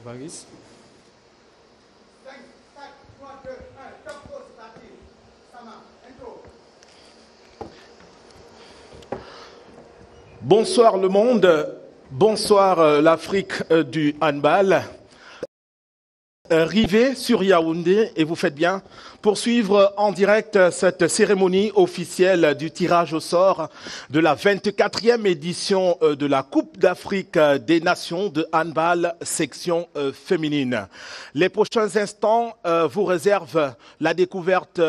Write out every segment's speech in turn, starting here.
Évariste. Bonsoir le monde, bonsoir l'Afrique du handball. Arrivez sur Yaoundé et vous faites bien pour suivre en direct cette cérémonie officielle du tirage au sort de la 24e édition de la Coupe d'Afrique des Nations de handball section féminine. Les prochains instants vous réservent la découverte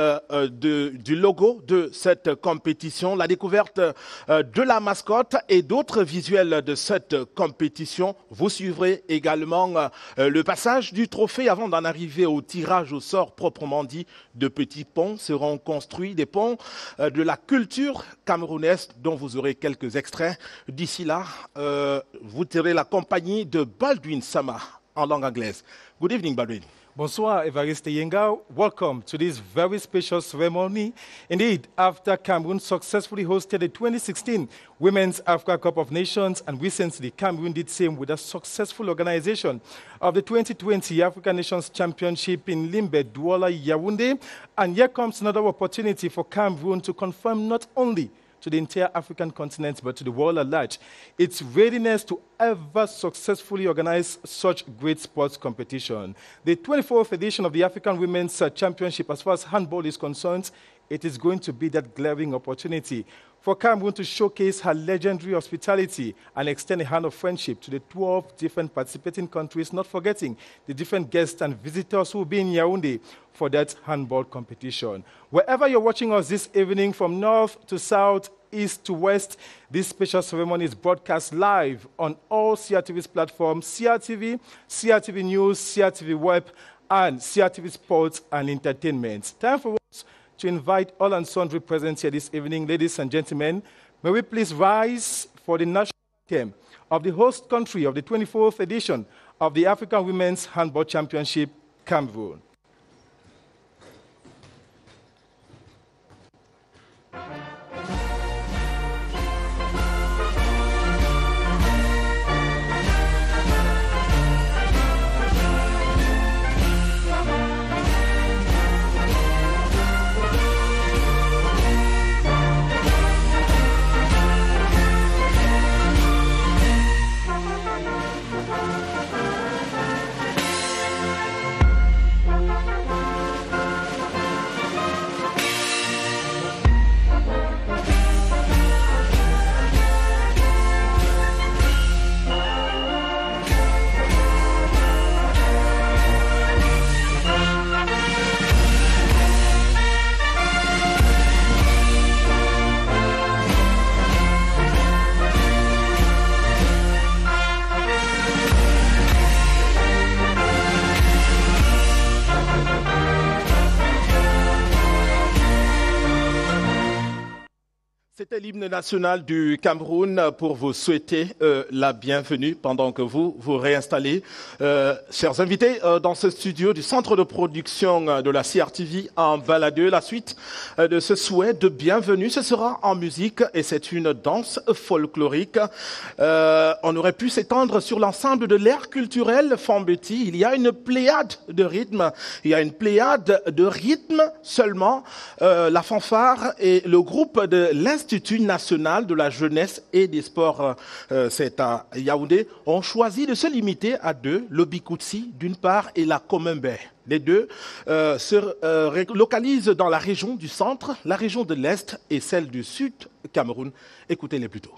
du logo de cette compétition, la découverte de la mascotte et d'autres visuels de cette compétition. Vous suivrez également le passage du trophée avant d'en arriver au tirage au sort proprement dit. De petits ponts seront construits, des ponts de la culture camerounaise dont vous aurez quelques extraits. D'ici là, vous aurez la compagnie de Baldwin Sama en langue anglaise. Good evening, Baldwin. Bonsoir, Évariste Yenga. Welcome to this very special ceremony. Indeed, after Cameroon successfully hosted the 2016 Women's Africa Cup of Nations, and recently Cameroon did same with a successful organization of the 2020 African Nations Championship in Limbe, Douala, Yaoundé. And here comes another opportunity for Cameroon to confirm not only to the entire African continent, but to the world at large, its readiness to ever successfully organize such great sports competition. The 24th edition of the African Women's Championship, as far as handball is concerned, it is going to be that glaring opportunity for Cameroon to showcase her legendary hospitality and extend a hand of friendship to the 12 different participating countries, not forgetting the different guests and visitors who will be in Yaoundé for that handball competition. Wherever you're watching us this evening, from north to south, east to west, this special ceremony is broadcast live on all CRTV's platforms: CRTV, CRTV News, CRTV Web, and CRTV Sports and Entertainment. Time for us to invite all and sundry present here this evening. Ladies and gentlemen, may we please rise for the national anthem of the host country of the 24th edition of the African Women's Handball Championship, Cameroon. C'était l'hymne national du Cameroun pour vous souhaiter la bienvenue pendant que vous vous réinstallez. Chers invités, dans ce studio du centre de production de la CRTV en baladeux, la suite de ce souhait de bienvenue, ce sera en musique et c'est une danse folklorique. On aurait pu s'étendre sur l'ensemble de l'ère culturelle Fambeti. Il y a une pléiade de rythmes, seulement. La fanfare et le groupe de l'Institut national de la jeunesse et des sports, c'est à Yaoundé, ont choisi de se limiter à deux, le Bikoutsi d'une part et la Komembe. Les deux se localisent dans la région du centre, la région de l'Est et celle du Sud Cameroun. Écoutez-les plutôt.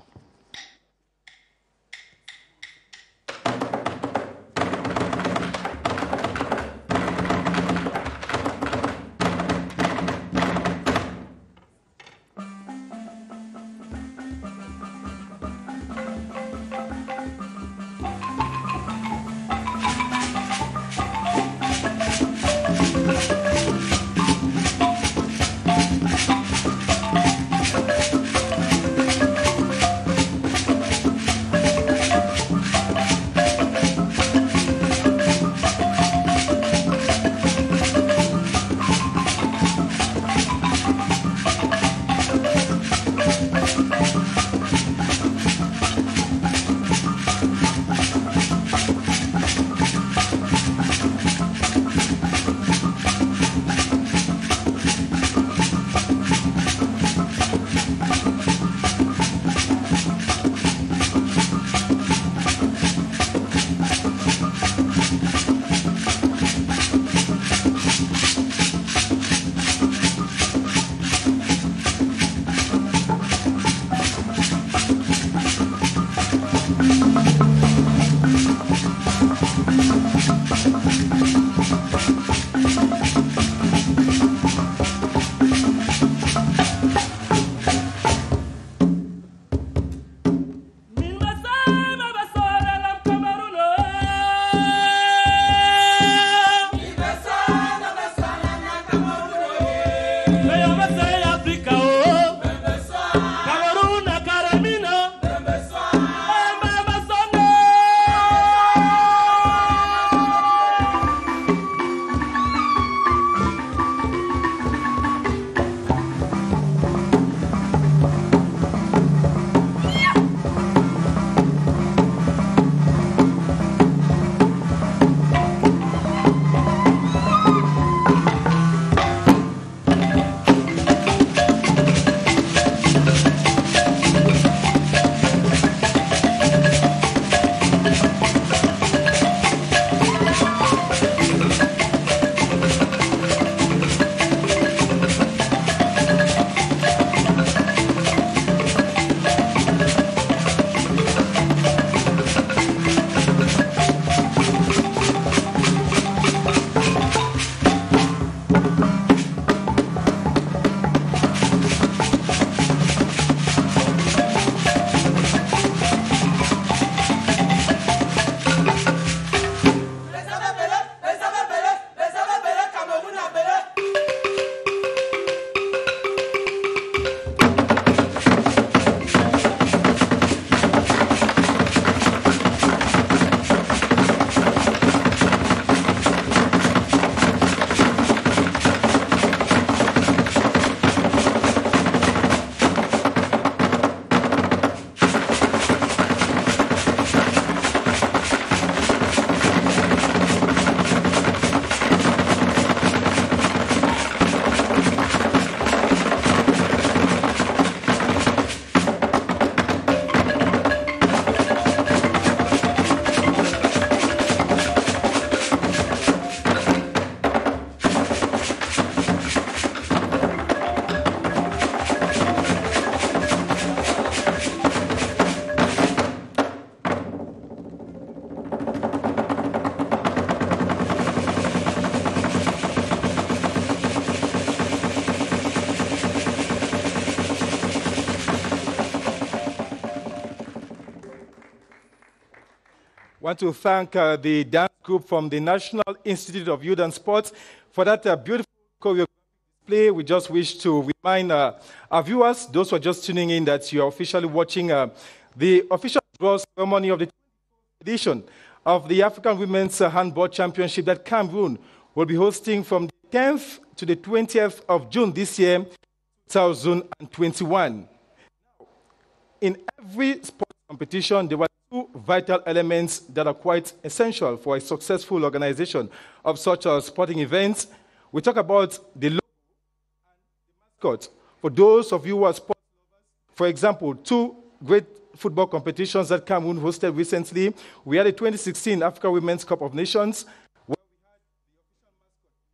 I want to thank the dance group from the National Institute of Youth and Sports for that beautiful choreographic display. We just wish to remind our viewers, those who are just tuning in, that you are officially watching the official draw ceremony of the 20th edition of the African Women's Handball Championship that Cameroon will be hosting from the 10th to the 20th of June this year, 2021. In every sport competition, there were two vital elements that are quite essential for a successful organization of such sporting events. We talk about the logo and the mascot. For those of you who are sport lovers, for example, two great football competitions that Cameroon hosted recently. We had the 2016 Africa Women's Cup of Nations, where we had the official mascot,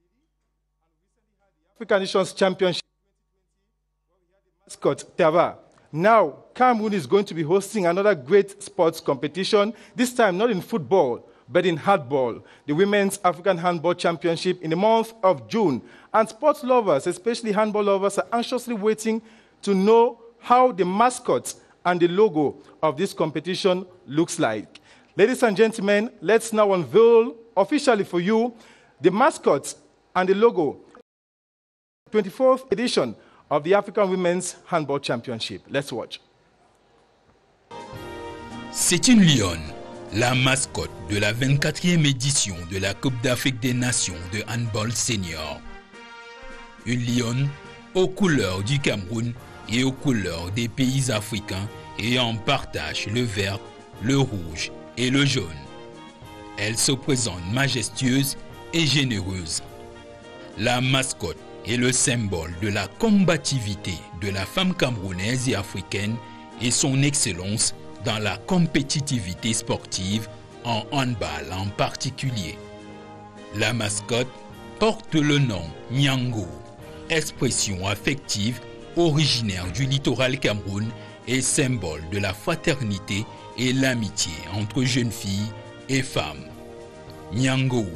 and recently had the African Nations Championship 2020, where we had the mascot, Tava. Now, Cameroon is going to be hosting another great sports competition, this time not in football, but in handball, the Women's African Handball Championship in the month of June. And sports lovers, especially handball lovers, are anxiously waiting to know how the mascot and the logo of this competition looks like. Ladies and gentlemen, let's now unveil officially for you the mascot and the logo, 24th edition of the African Women's Handball Championship. Let's watch. C'est une lionne, la mascotte de la 24e édition de la Coupe d'Afrique des Nations de handball senior. Une lionne aux couleurs du Cameroun et aux couleurs des pays africains et en partage le vert, le rouge et le jaune. Elle se présente majestueuse et généreuse. La mascotte est le symbole de la combativité de la femme camerounaise et africaine et son excellence dans la compétitivité sportive en handball en particulier. La mascotte porte le nom Nyango, expression affective originaire du littoral Cameroun et symbole de la fraternité et l'amitié entre jeunes filles et femmes. Nyangou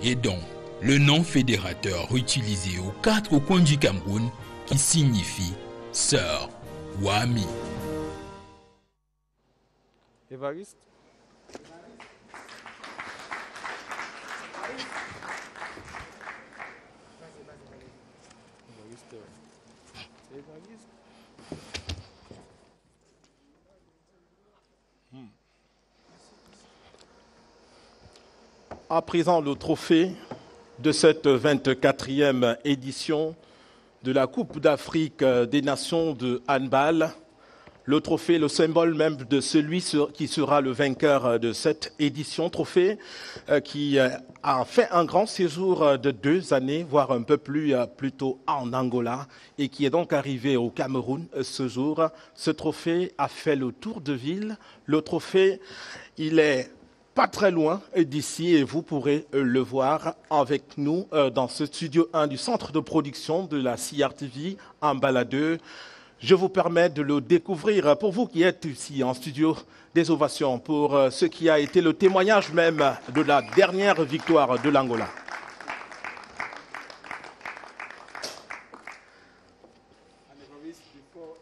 est donc le nom fédérateur utilisé aux 4 coins du Cameroun qui signifie sœur ou amie. Évariste. À présent, le trophée de cette 24e édition de la Coupe d'Afrique des Nations de handball. Le trophée, le symbole même de celui qui sera le vainqueur de cette édition. Trophée qui a fait un grand séjour de 2 années, voire un peu plus tôt en Angola, et qui est donc arrivé au Cameroun ce jour. Ce trophée a fait le tour de ville. Le trophée, il est pas très loin d'ici et vous pourrez le voir avec nous dans ce studio 1 du centre de production de la CRTV en baladeur. Je vous permets de le découvrir. Pour vous qui êtes ici en studio, des ovations pour ce qui a été le témoignage même de la dernière victoire de l'Angola.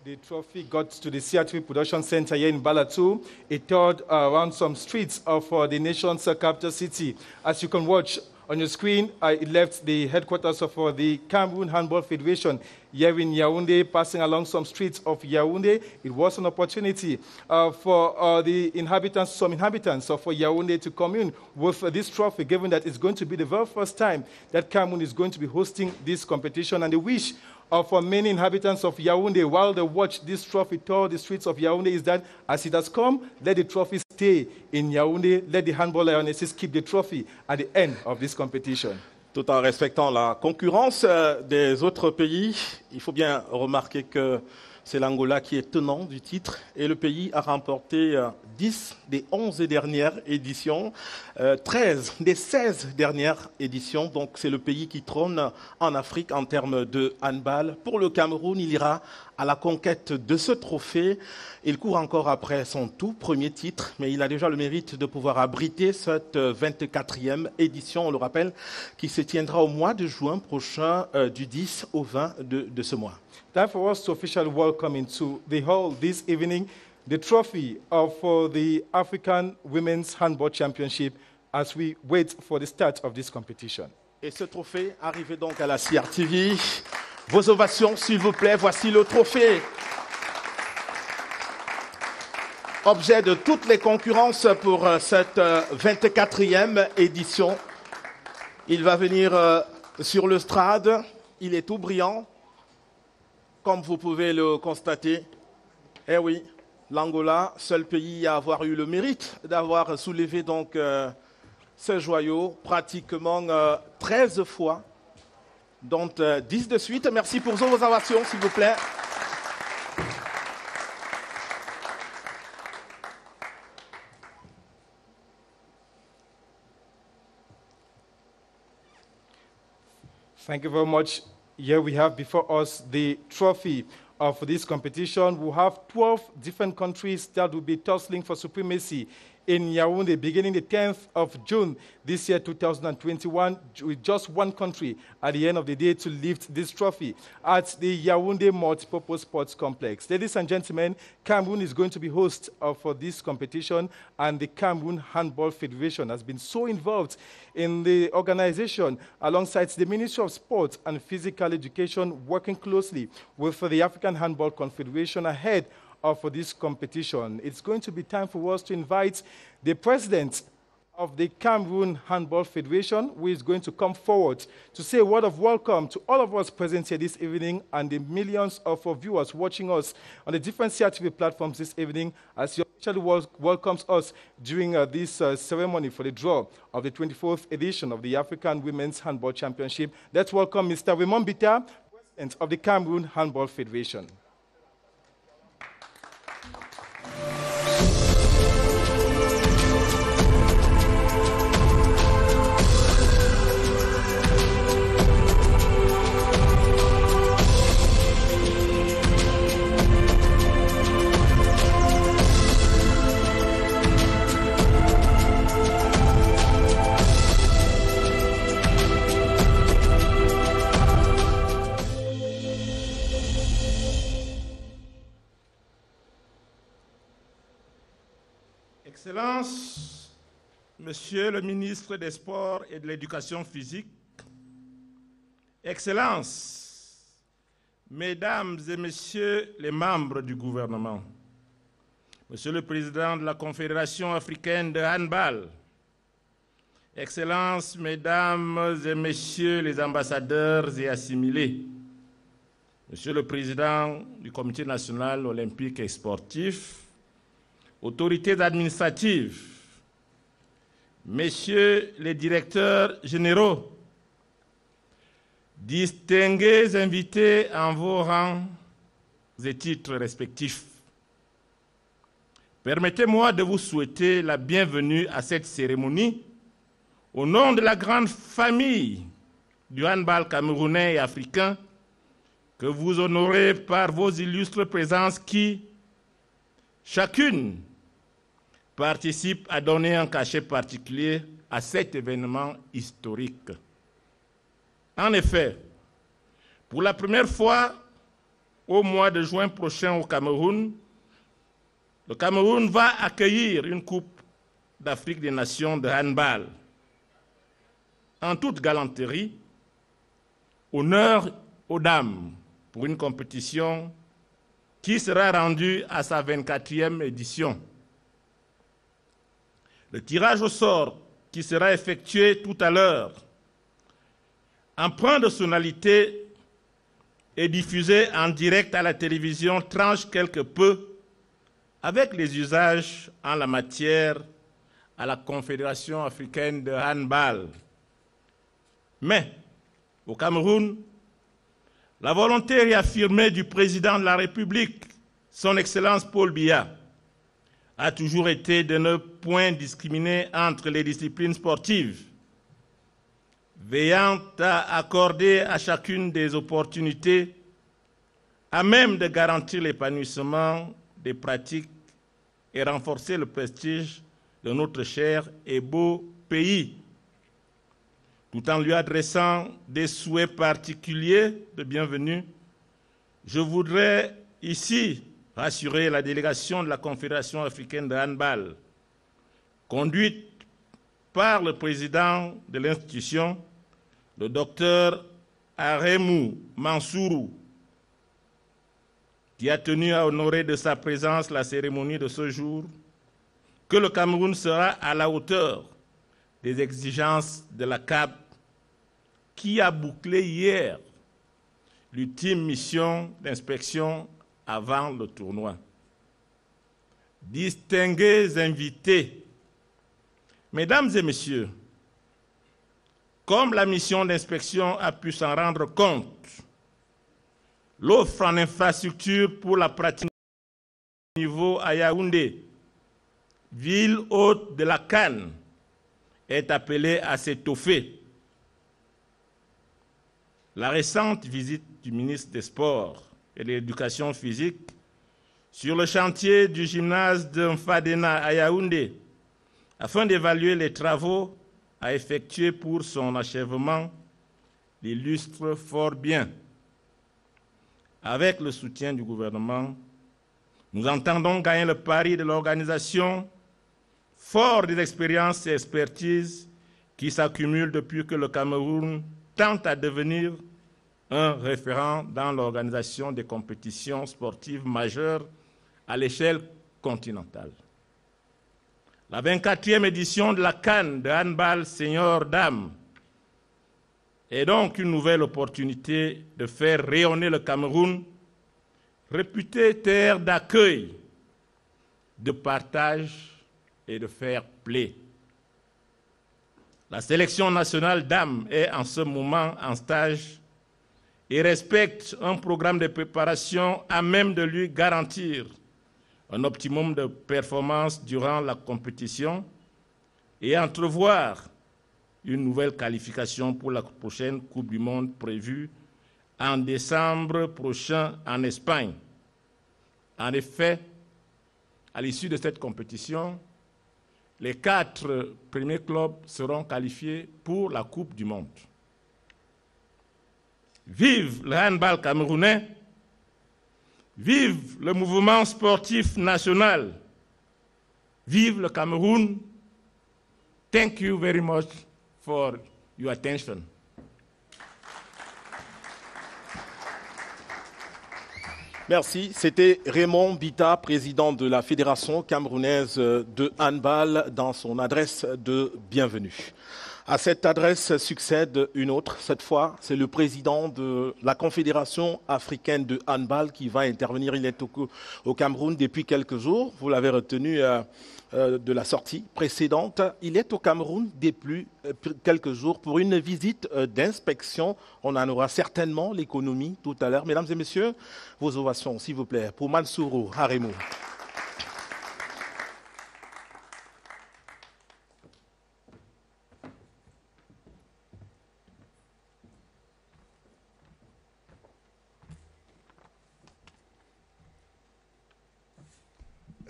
The trophy got to the CRTV Production Center here in Balatu. It toured around some streets of the nation's capital city. As you can watch on your screen, it left the headquarters of the Cameroon Handball Federation here in Yaoundé, passing along some streets of Yaoundé. It was an opportunity for some inhabitants of Yaoundé to come in with this trophy, given that it's going to be the very first time that Cameroon is going to be hosting this competition, and the wish for many inhabitants of Yaoundé, while they watch this trophy tour the streets of Yaoundé, is that as it has come, let the trophy stay in Yaoundé, let the handball lionesses keep the trophy at the end of this competition. Tout en respectant la concurrence des autres pays, il faut bien remarquer que c'est l'Angola qui est tenant du titre et le pays a remporté 10 des 11 dernières éditions, 13 des 16 dernières éditions. Donc c'est le pays qui trône en Afrique en termes de handball. Pour le Cameroun, il ira à la conquête de ce trophée. Il court encore après son tout premier titre, mais il a déjà le mérite de pouvoir abriter cette 24e édition, on le rappelle, qui se tiendra au mois de juin prochain, du 10 au 20 de ce mois. Time for us to officially welcome into the hall this evening the trophy of the African Women's Handball Championship as we wait for the start of this competition. Et ce trophée arrivé donc à la CRTV. Vos ovations, s'il vous plaît. Voici le trophée. Objet de toutes les concurrences pour cette 24e édition. Il va venir sur le strade. Il est tout brillant, comme vous pouvez le constater. Eh oui, l'Angola, seul pays à avoir eu le mérite d'avoir soulevé donc ce joyau pratiquement 13 fois, dont 10 de suite. Merci pour vos ovations, s'il vous plaît. Thank you very much. Here we have before us the trophy of this competition. We have 12 different countries that will be tussling for supremacy in Yaoundé, beginning the 10th of June this year, 2021, with just one country at the end of the day to lift this trophy at the Yaoundé Multipurpose Sports Complex. Ladies and gentlemen, Cameroon is going to be host for this competition, and the Cameroon Handball Federation has been so involved in the organization alongside the Ministry of Sport and Physical Education, working closely with the African Handball Confederation ahead of this competition. It's going to be time for us to invite the president of the Cameroon Handball Federation, who is going to come forward to say a word of welcome to all of us present here this evening and the millions of viewers watching us on the different CRTV platforms this evening, as he officially welcomes us during this ceremony for the draw of the 24th edition of the African Women's Handball Championship. Let's welcome Mr. Raymond Bita, president of the Cameroon Handball Federation. Excellences, Monsieur le ministre des Sports et de l'Éducation physique, Excellences, Mesdames et Messieurs les membres du gouvernement, Monsieur le Président de la Confédération africaine de handball, Excellences, Mesdames et Messieurs les ambassadeurs et assimilés, Monsieur le Président du Comité national olympique et sportif, autorités administratives, Messieurs les directeurs généraux, distingués invités en vos rangs et titres respectifs, permettez-moi de vous souhaiter la bienvenue à cette cérémonie au nom de la grande famille du handball camerounais et africain que vous honorez par vos illustres présences qui, chacune, participe à donner un cachet particulier à cet événement historique. En effet, pour la première fois au mois de juin prochain au Cameroun, le Cameroun va accueillir une Coupe d'Afrique des Nations de handball. En toute galanterie, honneur aux dames pour une compétition qui sera rendue à sa 24e édition. Le tirage au sort qui sera effectué tout à l'heure, empreint de sonalité et diffusé en direct à la télévision, tranche quelque peu avec les usages en la matière à la Confédération africaine de handball. Mais, au Cameroun, la volonté réaffirmée du président de la République, son Excellence Paul Biya, a toujours été de ne point discriminer entre les disciplines sportives, veillant à accorder à chacune des opportunités à même de garantir l'épanouissement des pratiques et renforcer le prestige de notre cher et beau pays, tout en lui adressant des souhaits particuliers de bienvenue. Je voudrais ici rassurer la délégation de la Confédération africaine de handball, conduite par le président de l'institution, le docteur Aremou Mansourou, qui a tenu à honorer de sa présence la cérémonie de ce jour, que le Cameroun sera à la hauteur des exigences de la CAB, qui a bouclé hier l'ultime mission d'inspection avant le tournoi. Distingués invités, Mesdames et Messieurs, comme la mission d'inspection a pu s'en rendre compte, l'offre en infrastructure pour la pratique au niveau à Yaoundé, ville hôte de la CAN, est appelée à s'étoffer. La récente visite du ministre des Sports et de l'Éducation physique sur le chantier du gymnase de Mfadena à Yaoundé, afin d'évaluer les travaux à effectuer pour son achèvement, l'illustre fort bien. Avec le soutien du gouvernement, nous entendons gagner le pari de l'organisation, fort des expériences et expertises qui s'accumulent depuis que le Cameroun tente à devenir un référent dans l'organisation des compétitions sportives majeures à l'échelle continentale. La 24e édition de la CAN de handball senior-dames est donc une nouvelle opportunité de faire rayonner le Cameroun, réputé terre d'accueil, de partage et de fair play. La sélection nationale dames est en ce moment en stage et respecte un programme de préparation à même de lui garantir un optimum de performance durant la compétition et entrevoir une nouvelle qualification pour la prochaine Coupe du Monde prévue en décembre prochain en Espagne. En effet, à l'issue de cette compétition, les 4 premiers clubs seront qualifiés pour la Coupe du Monde. Vive le handball camerounais, vive le mouvement sportif national, vive le Cameroun, Thank you very much for your attention. Merci. C'était Raymond Bita, président de la Fédération camerounaise de handball, dans son adresse de bienvenue. À cette adresse succède une autre. Cette fois, c'est le président de la Confédération africaine de handball qui va intervenir. Il est au Cameroun depuis quelques jours. Vous l'avez retenu de la sortie précédente. Il est au Cameroun depuis quelques jours pour une visite d'inspection. On en aura certainement l'économie tout à l'heure. Mesdames et messieurs, vos ovations, s'il vous plaît, pour Mansourou Harimou.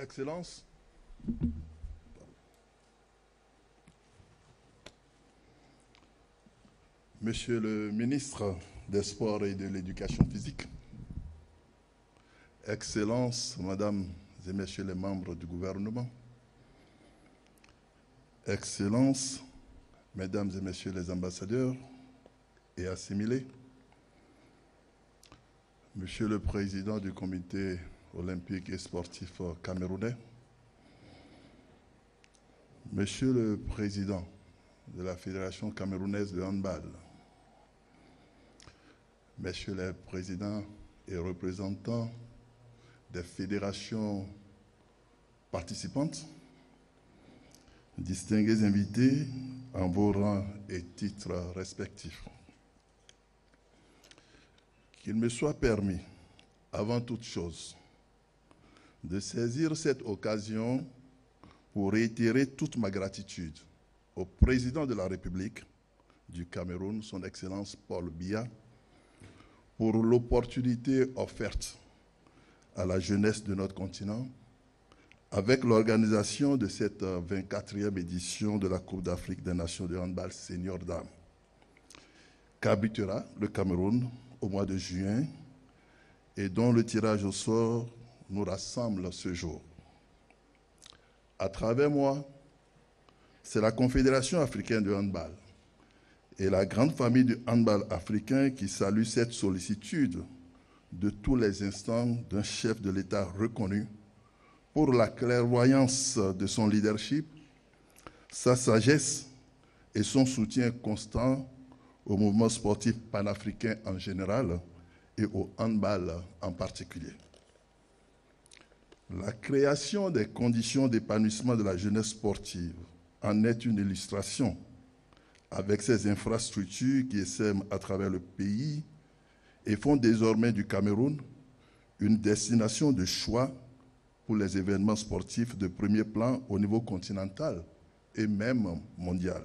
Excellences, Monsieur le ministre des Sports et de l'Éducation physique, Excellences, Mesdames et Messieurs les membres du gouvernement, Excellences, Mesdames et Messieurs les ambassadeurs et assimilés, Monsieur le Président du Comité olympique et sportif camerounais, Monsieur le Président de la Fédération camerounaise de handball, Messieurs les présidents et représentants des fédérations participantes, distingués invités en vos rangs et titres respectifs. Qu'il me soit permis, avant toute chose, de saisir cette occasion pour réitérer toute ma gratitude au président de la République du Cameroun, son Excellence Paul Biya, pour l'opportunité offerte à la jeunesse de notre continent avec l'organisation de cette 24e édition de la Coupe d'Afrique des Nations de handball senior dames, qu'abritera le Cameroun au mois de juin et dont le tirage au sort nous rassemble ce jour. À travers moi, c'est la Confédération africaine de handball et la grande famille du handball africain qui salue cette sollicitude de tous les instants d'un chef de l'État reconnu pour la clairvoyance de son leadership, sa sagesse et son soutien constant au mouvement sportif panafricain en général et au handball en particulier. La création des conditions d'épanouissement de la jeunesse sportive en est une illustration avec ces infrastructures qui essaiment à travers le pays et font désormais du Cameroun une destination de choix pour les événements sportifs de premier plan au niveau continental et même mondial.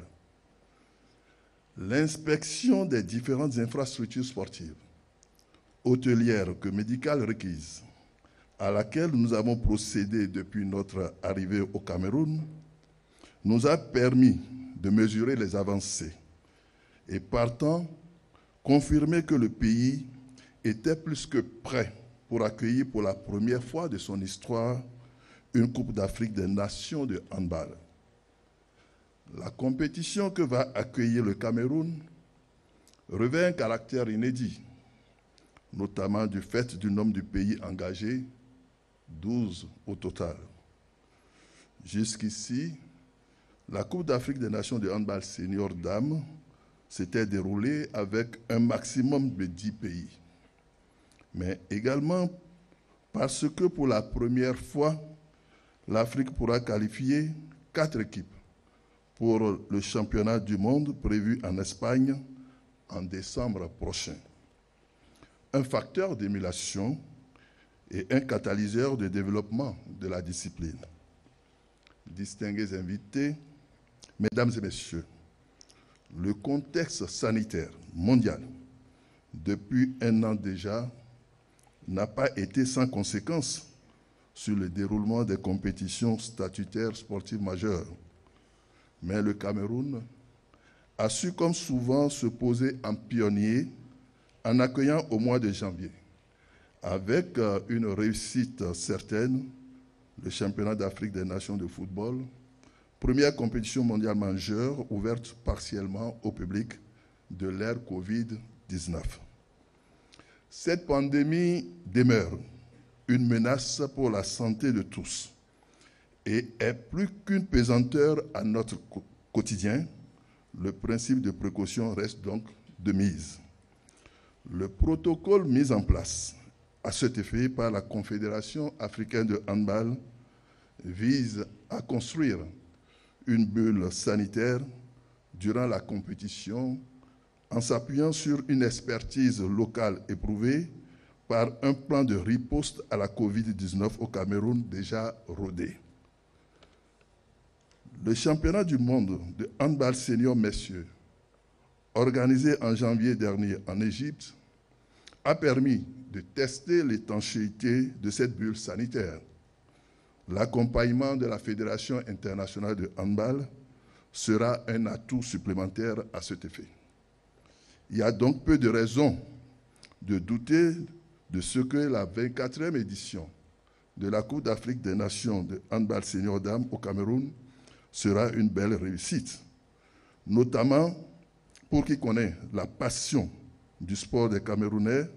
L'inspection des différentes infrastructures sportives, hôtelières que médicales requises, à laquelle nous avons procédé depuis notre arrivée au Cameroun, nous a permis de mesurer les avancées et partant, confirmer que le pays était plus que prêt pour accueillir pour la première fois de son histoire une Coupe d'Afrique des Nations de handball. La compétition que va accueillir le Cameroun revêt un caractère inédit, notamment du fait du nombre de pays engagés, 12 au total. Jusqu'ici, la Coupe d'Afrique des Nations de handball senior dames s'était déroulée avec un maximum de 10 pays. Mais également parce que pour la première fois, l'Afrique pourra qualifier 4 équipes pour le championnat du monde prévu en Espagne en décembre prochain. Un facteur d'émulation et un catalyseur de développement de la discipline. Distingués invités, Mesdames et Messieurs, le contexte sanitaire mondial, depuis un an déjà, n'a pas été sans conséquence sur le déroulement des compétitions statutaires sportives majeures. Mais le Cameroun a su comme souvent se poser en pionnier en accueillant au mois de janvier, avec une réussite certaine, le championnat d'Afrique des Nations de football, première compétition mondiale majeure ouverte partiellement au public de l'ère Covid-19. Cette pandémie demeure une menace pour la santé de tous et est plus qu'une pesanteur à notre quotidien. Le principe de précaution reste donc de mise. Le protocole mis en place à cet effet par la Confédération africaine de handball vise à construire une bulle sanitaire durant la compétition en s'appuyant sur une expertise locale éprouvée par un plan de riposte à la Covid-19 au Cameroun déjà rodé. Le championnat du monde de handball senior messieurs, organisé en janvier dernier en Égypte, a permis de tester l'étanchéité de cette bulle sanitaire. L'accompagnement de la Fédération internationale de handball sera un atout supplémentaire à cet effet. Il y a donc peu de raisons de douter de ce que la 24e édition de la Coupe d'Afrique des Nations de handball senior dames au Cameroun sera une belle réussite, notamment pour qui connaît la passion du sport des Camerounais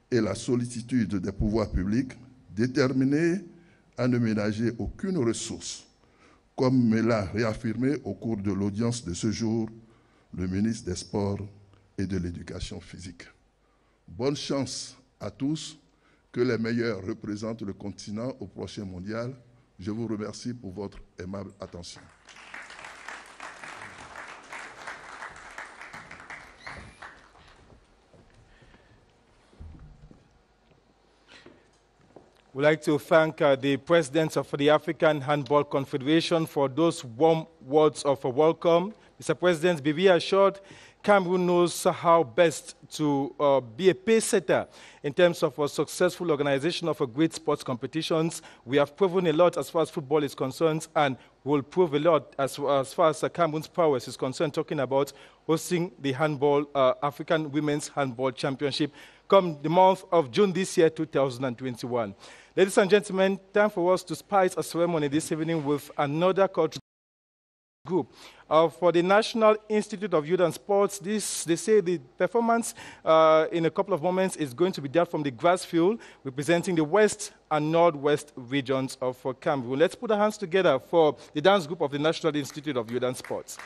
et la sollicitude des pouvoirs publics déterminés à ne ménager aucune ressource, comme me l'a réaffirmé au cours de l'audience de ce jour le ministre des Sports et de l'Éducation physique. Bonne chance à tous, que les meilleurs représentent le continent au prochain mondial. Je vous remercie pour votre aimable attention. We'd like to thank the President of the African Handball Confederation for those warm words of welcome. Mr. President, be reassured, Cameroon knows how best to be a pace-setter in terms of a successful organization of great sports competitions. We have proven a lot as far as football is concerned, and will prove a lot as far as Cameroon's prowess is concerned, talking about hosting the African Women's Handball Championship come the month of June this year, 2021. Ladies and gentlemen, time for us to spice a ceremony this evening with another cultural group. For the National Institute of Youth and Sports, they say the performance in a couple of moments is going to be dealt from the grass field, representing the west and northwest regions of Cameroon. Let's put our hands together for the dance group of the National Institute of Youth and Sports.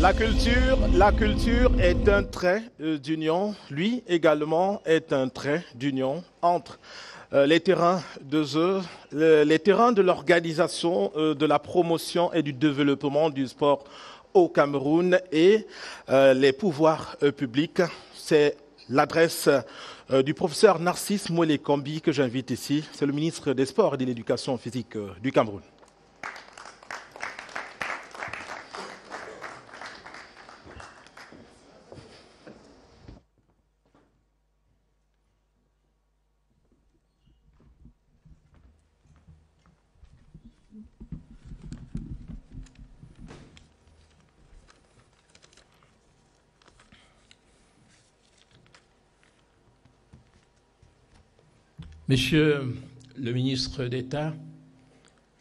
La culture est un trait d'union. Lui également est un trait d'union entre les terrains de jeu, les terrains de l'organisation, de la promotion et du développement du sport au Cameroun et les pouvoirs publics. C'est l'adresse du professeur Narcisse Mouele-Kombi que j'invite ici. C'est le ministre des Sports et de l'Éducation physique du Cameroun. Monsieur le ministre d'État,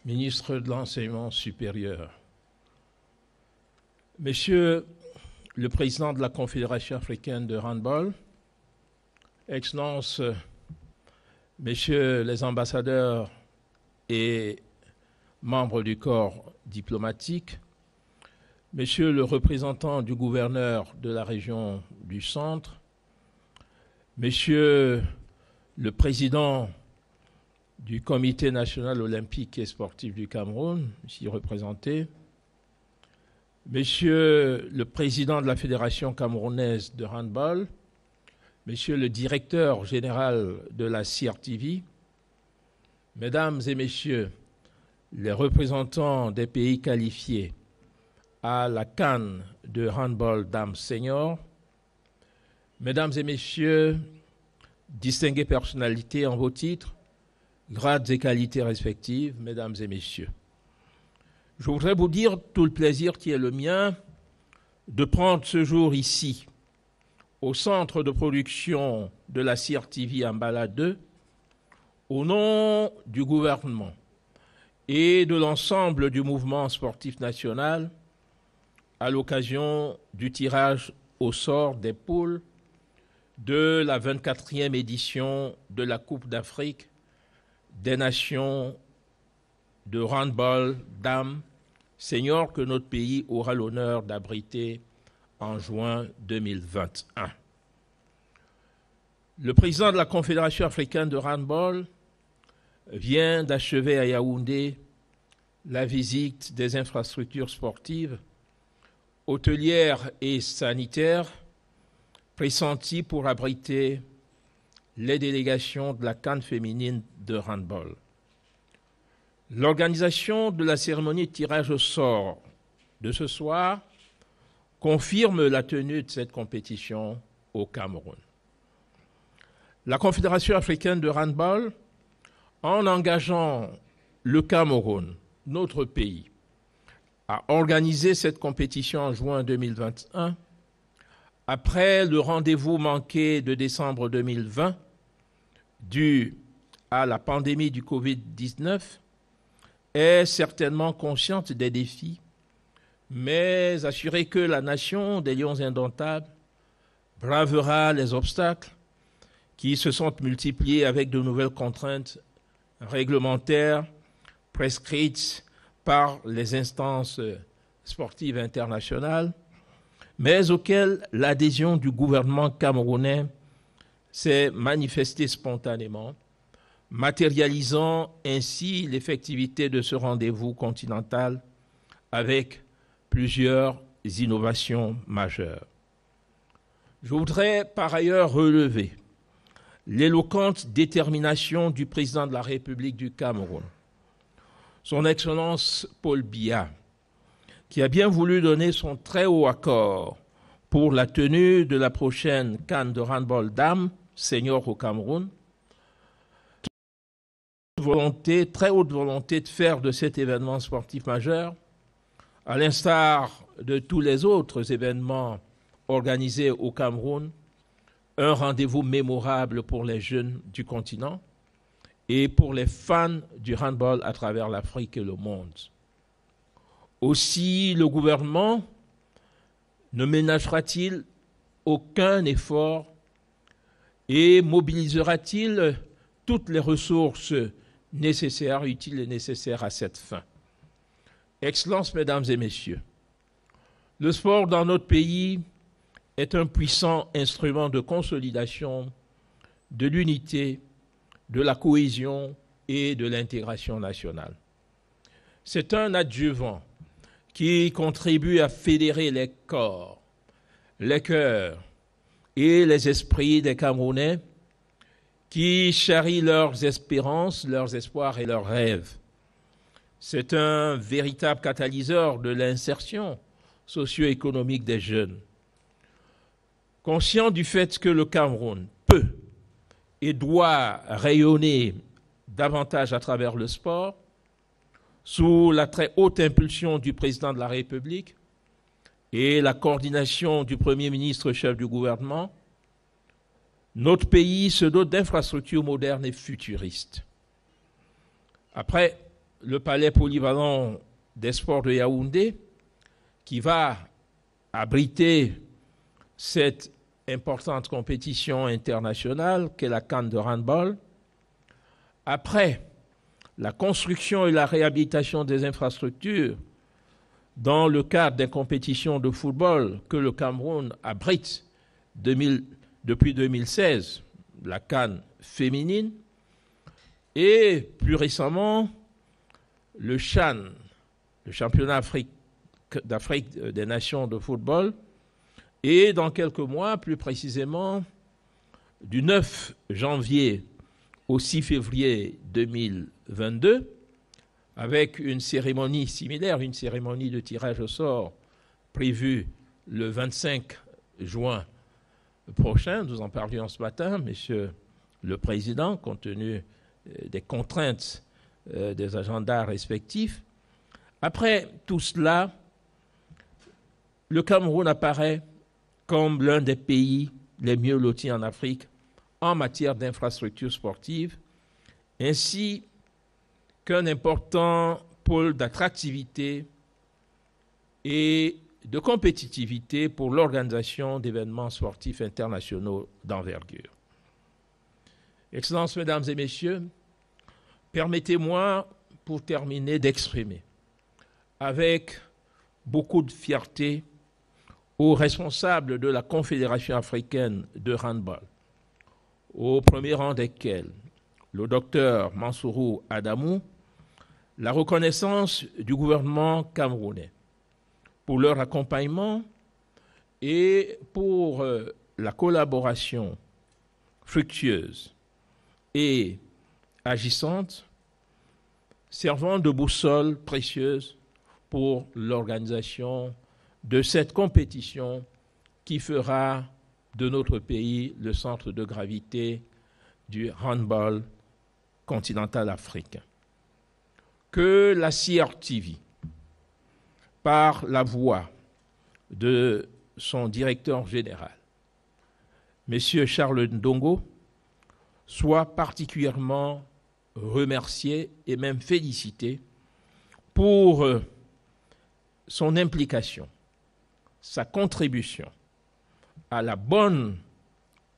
ministre de l'Enseignement supérieur, Monsieur le président de la Confédération africaine de handball, Excellences, Messieurs les ambassadeurs et membres du corps diplomatique, Monsieur le représentant du gouverneur de la région du Centre, Monsieur le président du Comité national olympique et sportif du Cameroun, ici représenté, Monsieur le président de la Fédération camerounaise de handball, Monsieur le directeur général de la CRTV, Mesdames et Messieurs les représentants des pays qualifiés à la CAN de handball dames seniors, Mesdames et Messieurs, distinguées personnalités en vos titres, grades et qualités respectives, Mesdames et Messieurs. Je voudrais vous dire tout le plaisir qui est le mien de prendre ce jour ici, au centre de production de la CRTV Mbala 2, au nom du gouvernement et de l'ensemble du mouvement sportif national, à l'occasion du tirage au sort des poules de la 24e édition de la Coupe d'Afrique des Nations de handball dames seniors que notre pays aura l'honneur d'abriter en juin 2021. Le président de la Confédération africaine de handball vient d'achever à Yaoundé la visite des infrastructures sportives, hôtelières et sanitaires pressenties pour abriter les délégations de la CAN féminine de handball. L'organisation de la cérémonie de tirage au sort de ce soir confirme la tenue de cette compétition au Cameroun. La Confédération africaine de handball, en engageant le Cameroun, notre pays, à organiser cette compétition en juin 2021, après le rendez-vous manqué de décembre 2020, dû à la pandémie du Covid-19, est certainement consciente des défis, mais assurée que la nation des lions indomptables bravera les obstacles qui se sont multipliés avec de nouvelles contraintes réglementaires prescrites par les instances sportives internationales, mais auxquelles l'adhésion du gouvernement camerounais s'est manifestée spontanément, matérialisant ainsi l'effectivité de ce rendez-vous continental avec plusieurs innovations majeures. Je voudrais par ailleurs relever l'éloquente détermination du président de la République du Cameroun, Son Excellence Paul Biya, qui a bien voulu donner son très haut accord pour la tenue de la prochaine CAN de handball dames senior au Cameroun, très haute volonté de faire de cet événement sportif majeur, à l'instar de tous les autres événements organisés au Cameroun, un rendez-vous mémorable pour les jeunes du continent et pour les fans du handball à travers l'Afrique et le monde. Aussi, le gouvernement ne ménagera-t-il aucun effort et mobilisera-t-il toutes les ressources nécessaires, utiles et nécessaires à cette fin. Excellences, Mesdames et Messieurs, Le sport dans notre pays est un puissant instrument de consolidation de l'unité, de la cohésion et de l'intégration nationale. C'est un adjuvant qui contribue à fédérer les corps, les cœurs et les esprits des Camerounais qui charrient leurs espérances, leurs espoirs et leurs rêves. C'est un véritable catalyseur de l'insertion socio-économique des jeunes. Conscient du fait que le Cameroun peut et doit rayonner davantage à travers le sport, sous la très haute impulsion du président de la République et la coordination du Premier ministre chef du gouvernement, notre pays se dote d'infrastructures modernes et futuristes. Après le palais polyvalent des sports de Yaoundé, qui va abriter cette importante compétition internationale qu'est la CAN de handball, après la construction et la réhabilitation des infrastructures dans le cadre des compétitions de football que le Cameroun abrite depuis 2016, la CAN féminine, et plus récemment le CHAN, le championnat d'Afrique des nations de football, et dans quelques mois, plus précisément du 9 janvier au 6 février 2022, avec une cérémonie similaire, une cérémonie de tirage au sort prévue le 25 juin prochain. Nous en parlions ce matin, Monsieur le Président, compte tenu des contraintes des agendas respectifs. Après tout cela, le Cameroun apparaît comme l'un des pays les mieux lotis en Afrique en matière d'infrastructures sportives, ainsi qu'un important pôle d'attractivité et de compétitivité pour l'organisation d'événements sportifs internationaux d'envergure. Excellences, Mesdames et Messieurs, permettez-moi, pour terminer, d'exprimer avec beaucoup de fierté aux responsables de la Confédération africaine de handball, au premier rang desquels le docteur Mansourou Adamou, la reconnaissance du gouvernement camerounais pour leur accompagnement et pour la collaboration fructueuse et agissante, servant de boussole précieuse pour l'organisation de cette compétition qui fera de notre pays le centre de gravité du handball continental africain. Que la CRTV, par la voix de son directeur général, M. Charles Ndongo, soit particulièrement remercié et même félicité pour son implication, sa contribution à la bonne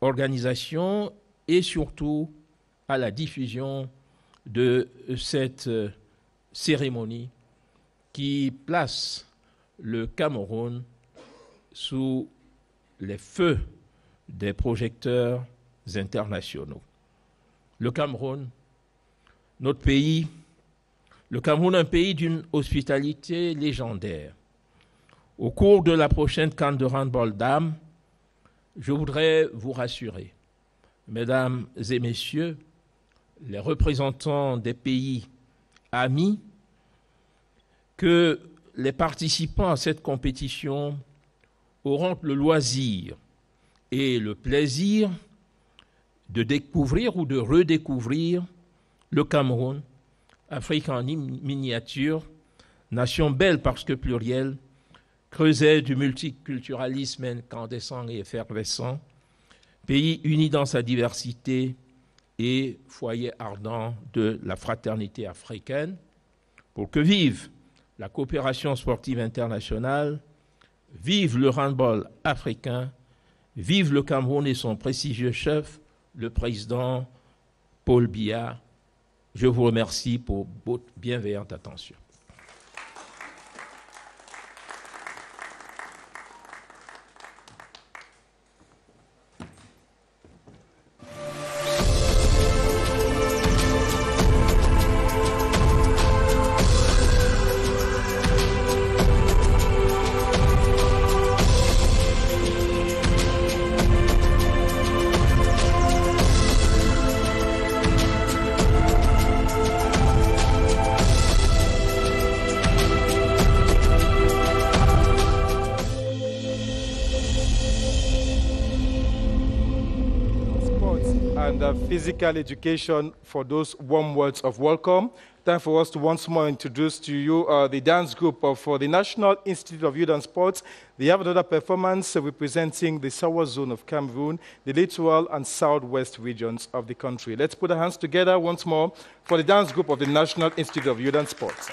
organisation et surtout à la diffusion de cette cérémonie qui place le Cameroun sous les feux des projecteurs internationaux. Le Cameroun, notre pays, le Cameroun, un pays d'une hospitalité légendaire. Au cours de la prochaine CAN de handball dames, je voudrais vous rassurer, Mesdames et Messieurs, les représentants des pays amis, que les participants à cette compétition auront le loisir et le plaisir de découvrir ou de redécouvrir le Cameroun, Afrique en miniature, nation belle parce que plurielle, creuset du multiculturalisme incandescent et effervescent, pays uni dans sa diversité et foyer ardent de la fraternité africaine, pour que vive la coopération sportive internationale, vive le handball africain, vive le Cameroun et son prestigieux chef, le président Paul Biya. Je vous remercie pour votre bienveillante attention. Sports and physical education for those warm words of welcome. Time for us to once more introduce to you the dance group of the National Institute of Youth and Sports. They have another performance representing the Sawa Zone of Cameroon, the littoral and southwest regions of the country. Let's put our hands together once more for the dance group of the National Institute of Youth and Sports.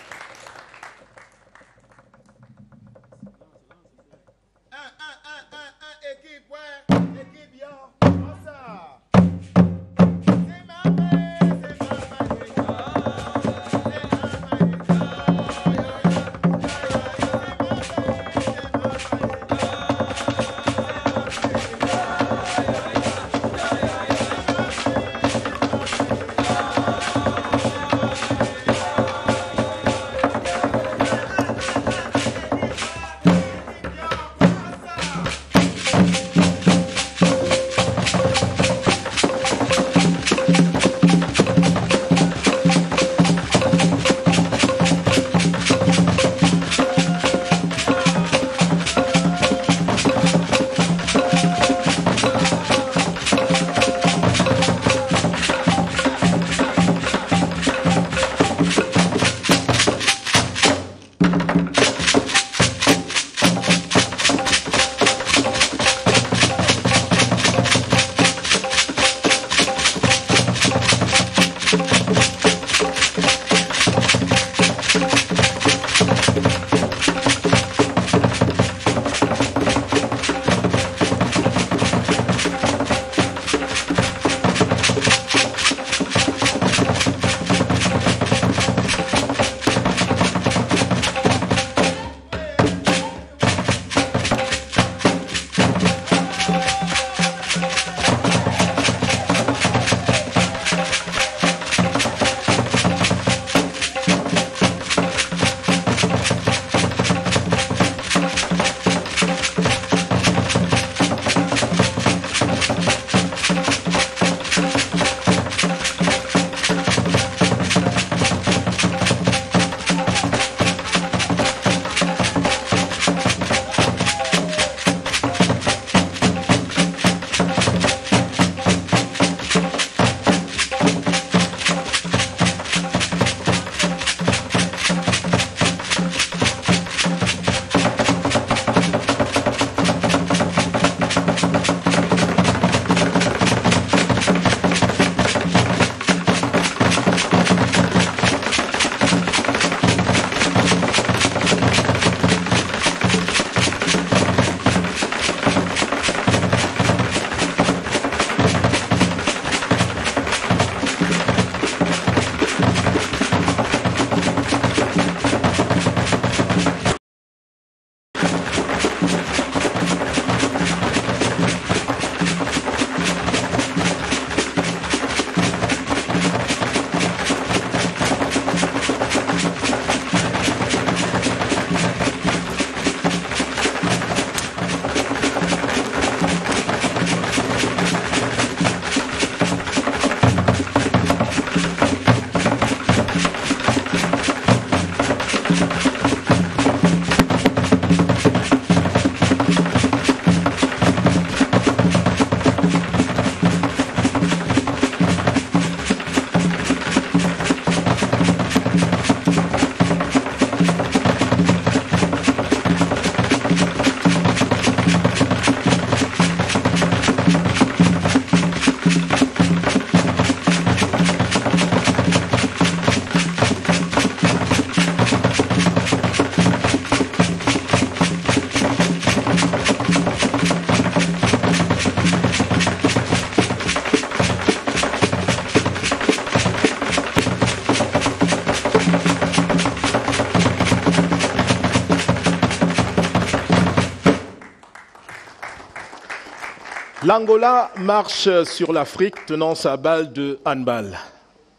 L'Angola marche sur l'Afrique tenant sa balle de handball.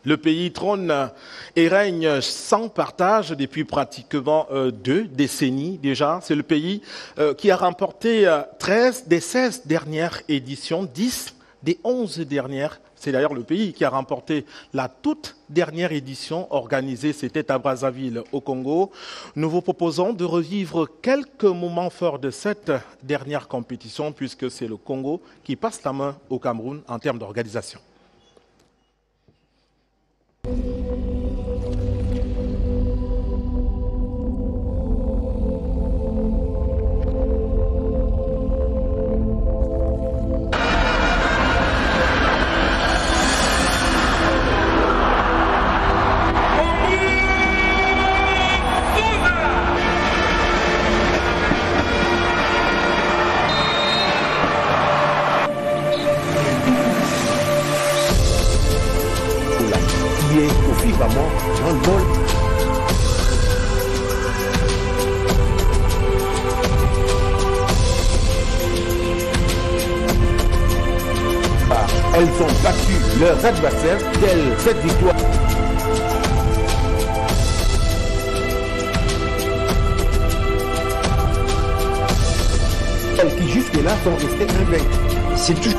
Le pays trône et règne sans partage depuis pratiquement 2 décennies déjà. C'est le pays qui a remporté 13 des 16 dernières éditions, 10 des 11 dernières. C'est d'ailleurs le pays qui a remporté la toute dernière édition organisée, c'était à Brazzaville au Congo. Nous vous proposons de revivre quelques moments forts de cette dernière compétition puisque c'est le Congo qui passe la main au Cameroun en termes d'organisation. Elles ont battu leurs adversaires, telle cette victoire. Elles qui jusque-là sont restées invaincues. C'est tout.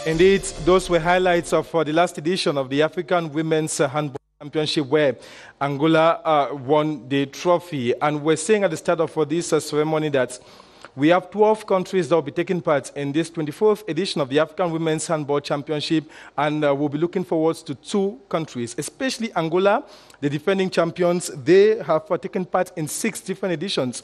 Indeed, those were highlights of the last edition of the African Women's Handball Championship where Angola won the trophy. And we're saying at the start of this ceremony that we have 12 countries that will be taking part in this 24th edition of the African Women's Handball Championship, and we'll be looking forward to 2 countries, especially Angola, the defending champions. They have taken part in 6 different editions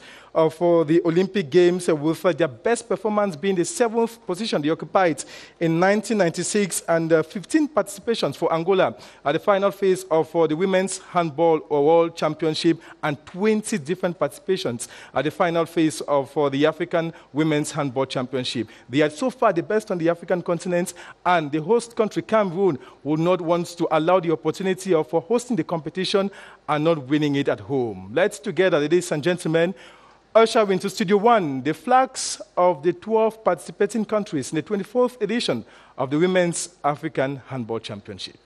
for the Olympic Games, with their best performance being the 7th position they occupied in 1996, and 15 participations for Angola at the final phase of the Women's Handball World Championship, and 20 different participations at the final phase of the African Women's Handball Championship. They are so far the best on the African continent, and the host country, Cameroon, would not want to allow the opportunity of hosting the competition and not winning it at home. Let's together, ladies and gentlemen, usher into Studio 1 the flags of the 12 participating countries in the 24th edition of the Women's African Handball Championship.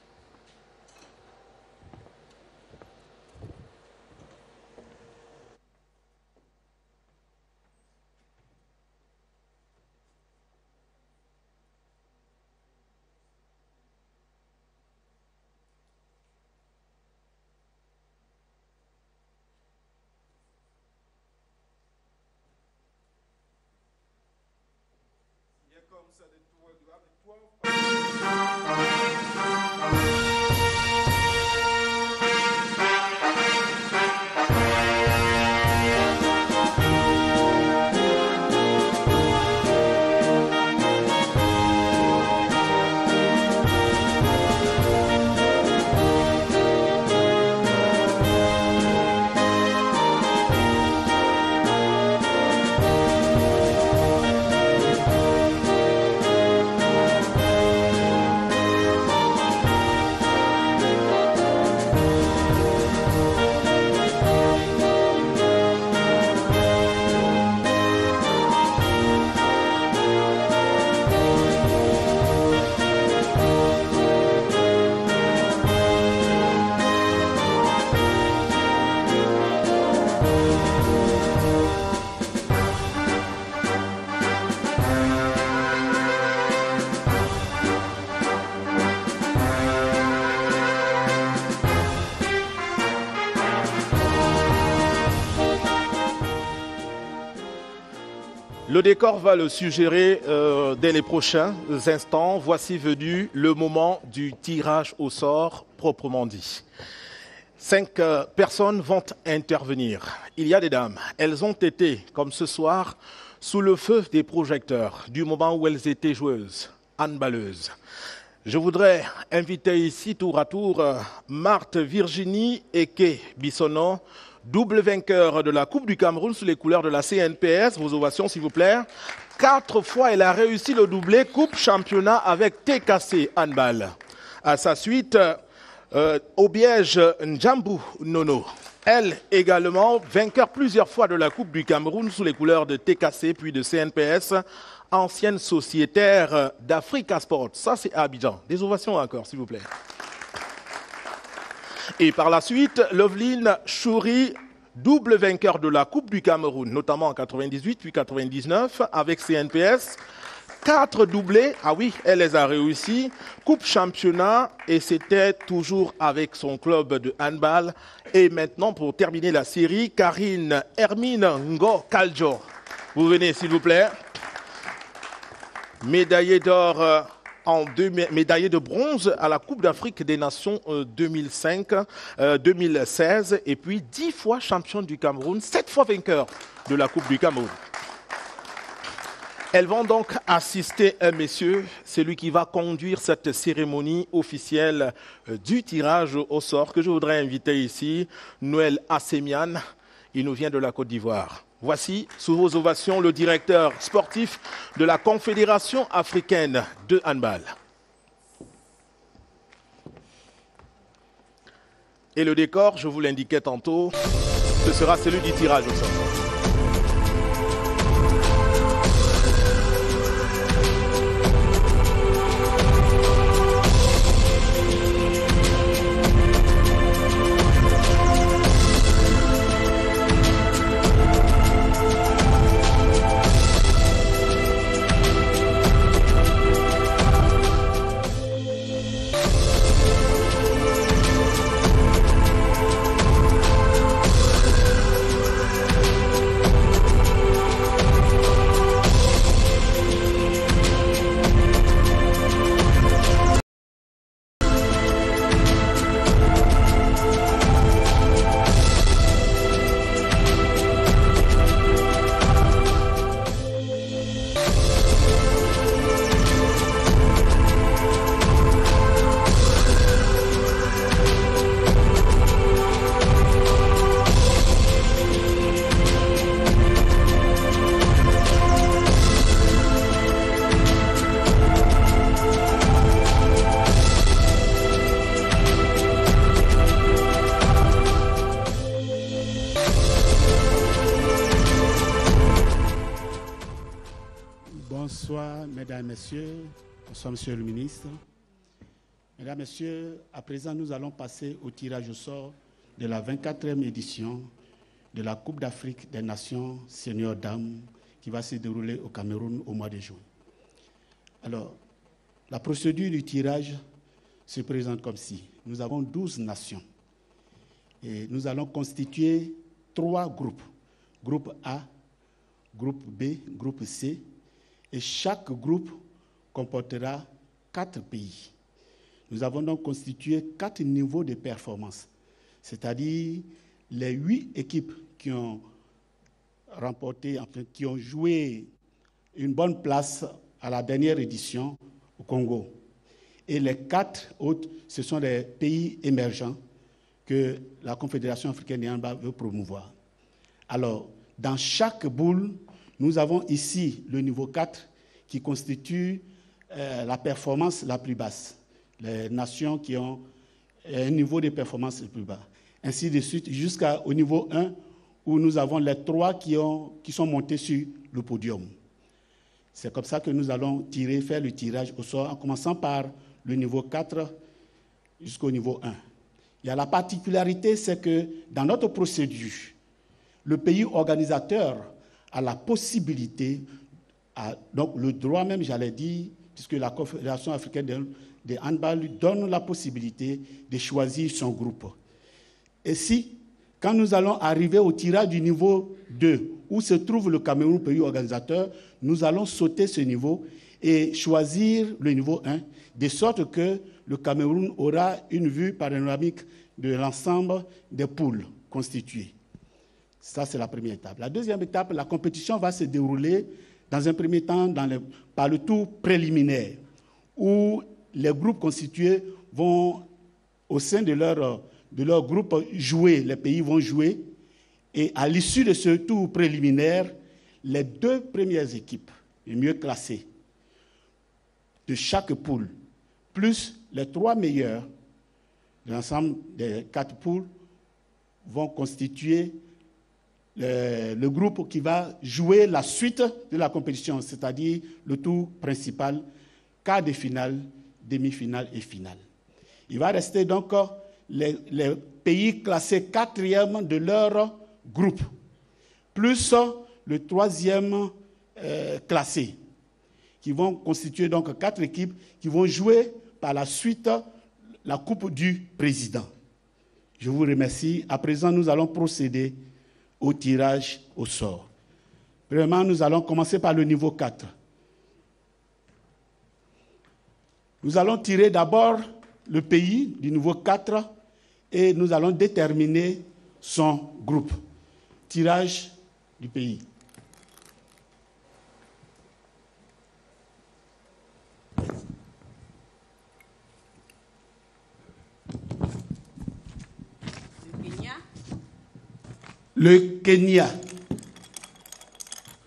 Le décor va le suggérer dès les prochains instants. Voici venu le moment du tirage au sort proprement dit. 5 personnes vont intervenir. Il y a des dames. Elles ont été, comme ce soir, sous le feu des projecteurs du moment où elles étaient joueuses, handballeuses. Je voudrais inviter ici tour à tour Marthe Virginie Eke Bissonno, double vainqueur de la Coupe du Cameroun sous les couleurs de la CNPS. Vos ovations, s'il vous plaît. 4 fois, elle a réussi le doublé Coupe Championnat avec TKC Handball. À sa suite, Obiège Njambu Nono. Elle également, vainqueur plusieurs fois de la Coupe du Cameroun sous les couleurs de TKC puis de CNPS, ancienne sociétaire d'Africa Sport. Ça, c'est à Abidjan. Des ovations encore, s'il vous plaît. Et par la suite, Loveline Chouri, double vainqueur de la Coupe du Cameroun, notamment en 98 puis 99 avec CNPS. 4 doublés, ah oui, elle les a réussi. Coupe championnat et c'était toujours avec son club de handball. Et maintenant, pour terminer la série, Karine Hermine Ngo Kaljo. Vous venez, s'il vous plaît. Médaillée d'or médaillée de bronze à la Coupe d'Afrique des Nations 2005, 2016 et puis 10 fois championne du Cameroun, 7 fois vainqueur de la Coupe du Cameroun. Elles vont donc assister un monsieur, celui qui va conduire cette cérémonie officielle du tirage au sort que je voudrais inviter ici, Noël Assemian. Il nous vient de la Côte d'Ivoire. Voici, sous vos ovations, le directeur sportif de la Confédération africaine de handball. Et le décor, je vous l'indiquais tantôt, ce sera celui du tirage au sort. Bonsoir, mesdames et messieurs. Bonsoir, monsieur le ministre. Mesdames et messieurs, à présent, nous allons passer au tirage au sort de la 24e édition de la Coupe d'Afrique des Nations Senior Dames qui va se dérouler au Cameroun au mois de juin. Alors, la procédure du tirage se présente comme ci. Nous avons 12 nations et nous allons constituer 3 groupes. Groupe A, groupe B, groupe C. Et chaque groupe comportera 4 pays. Nous avons donc constitué 4 niveaux de performance, c'est-à-dire les 8 équipes qui ont remporté, enfin, qui ont joué une bonne place à la dernière édition au Congo. Et les 4 autres, ce sont les pays émergents que la Confédération africaine de handball veut promouvoir. Alors, dans chaque boule, nous avons ici le niveau 4 qui constitue la performance la plus basse. Les nations qui ont un niveau de performance le plus bas. Ainsi de suite jusqu'au niveau 1 où nous avons les 3 qui sont montés sur le podium. C'est comme ça que nous allons faire le tirage au sort en commençant par le niveau 4 jusqu'au niveau 1. Il y a la particularité, c'est que dans notre procédure, le pays organisateur a la possibilité, donc le droit même, j'allais dire, puisque la Confédération africaine de handball lui donne la possibilité de choisir son groupe. Et si, quand nous allons arriver au tirage du niveau 2, où se trouve le Cameroun, pays organisateur, nous allons sauter ce niveau et choisir le niveau 1, de sorte que le Cameroun aura une vue panoramique de l'ensemble des poules constituées. Ça, c'est la première étape. La deuxième étape, la compétition va se dérouler dans un premier temps par le tour préliminaire, où les groupes constitués vont, au sein de leur groupe, jouer, les pays vont jouer, et à l'issue de ce tour préliminaire, les 2 premières équipes, les mieux classées, de chaque poule, plus les 3 meilleurs de l'ensemble des 4 poules, vont constituer le groupe qui va jouer la suite de la compétition, c'est-à-dire le tour principal, quart de finale, demi-finale et finale. Il va rester donc les pays classés 4e de leur groupe, plus le 3e classé, qui vont constituer donc 4 équipes qui vont jouer par la suite la Coupe du Président. Je vous remercie. À présent, nous allons procéder au tirage au sort. Premièrement, nous allons commencer par le niveau 4. Nous allons tirer d'abord le pays du niveau 4 et nous allons déterminer son groupe. Tirage du pays. Le Kenya.